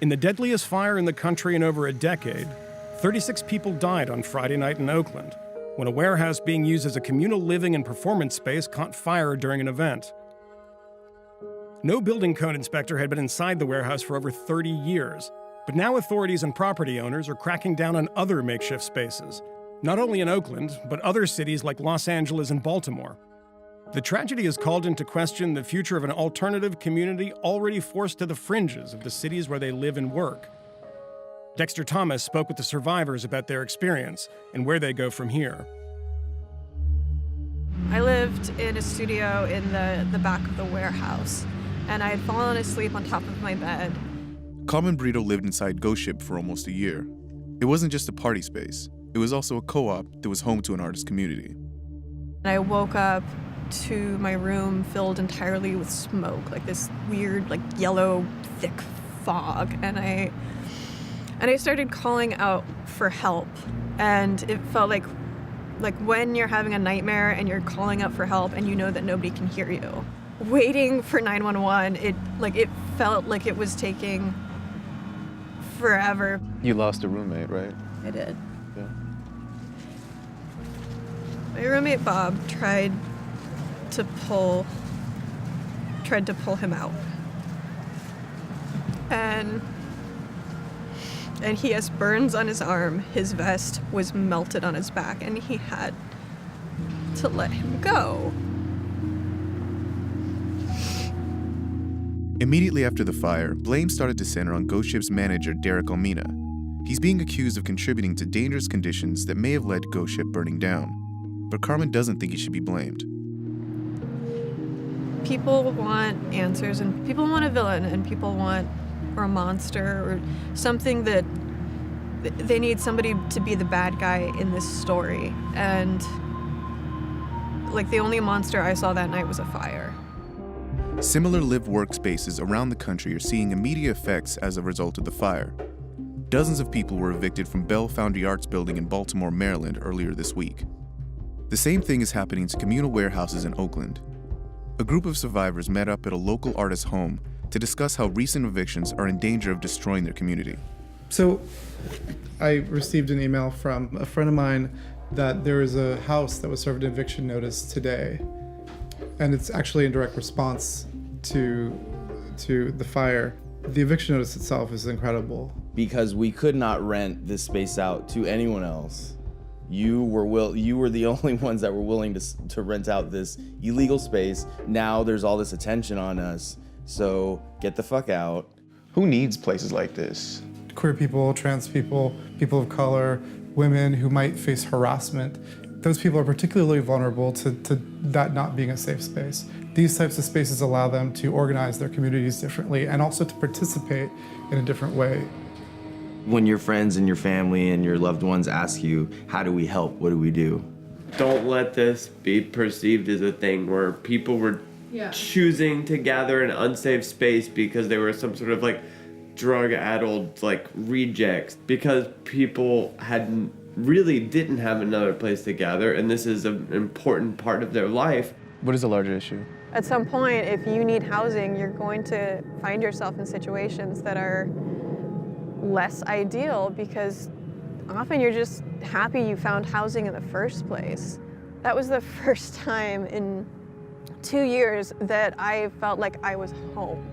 In the deadliest fire in the country in over a decade, 36 people died on Friday night in Oakland when a warehouse being used as a communal living and performance space caught fire during an event. No building code inspector had been inside the warehouse for over 30 years, but now authorities and property owners are cracking down on other makeshift spaces, not only in Oakland, but other cities like Los Angeles and Baltimore. The tragedy has called into question the future of an alternative community already forced to the fringes of the cities where they live and work. Dexter Thomas spoke with the survivors about their experience and where they go from here. I lived in a studio in the back of the warehouse, and I had fallen asleep on top of my bed. Carmen Brito lived inside Ghost Ship for almost a year. It wasn't just a party space. It was also a co-op that was home to an artist community. I woke up to my room filled entirely with smoke, like this weird, like yellow, thick fog, and I started calling out for help, and it felt like when you're having a nightmare and you're calling out for help and you know that nobody can hear you. Waiting for 911, it felt like it was taking forever. You lost a roommate, right? I did. Yeah. My roommate Bob tried to pull him out. And he has burns on his arm. His vest was melted on his back, and he had to let him go. Immediately after the fire, blame started to center on Ghost Ship's manager, Derek Almina. He's being accused of contributing to dangerous conditions that may have led Ghost Ship burning down. But Carmen doesn't think he should be blamed. People want answers, and people want a villain, and people want or a monster or something that they need somebody to be the bad guy in this story. And like the only monster I saw that night was a fire. Similar live workspaces around the country are seeing immediate effects as a result of the fire. Dozens of people were evicted from Bell Foundry Arts Building in Baltimore, Maryland earlier this week. The same thing is happening to communal warehouses in Oakland. A group of survivors met up at a local artist's home to discuss how recent evictions are in danger of destroying their community. So I received an email from a friend of mine that there is a house that was served an eviction notice today. And it's actually in direct response to the fire. The eviction notice itself is incredible. Because we could not rent this space out to anyone else. You were the only ones that were willing to rent out this illegal space. Now there's all this attention on us, so get the fuck out. Who needs places like this? Queer people, trans people, people of color, women who might face harassment. Those people are particularly vulnerable to that not being a safe space. These types of spaces allow them to organize their communities differently and also to participate in a different way. When your friends and your family and your loved ones ask you, how do we help, what do we do? Don't let this be perceived as a thing where people were choosing to gather in an unsafe space because they were some sort of like drug-addled like rejects, because people really didn't have another place to gather, and this is an important part of their life. What is the larger issue? At some point, if you need housing, you're going to find yourself in situations that are less ideal, because often you're just happy you found housing in the first place. That was the first time in 2 years that I felt like I was home.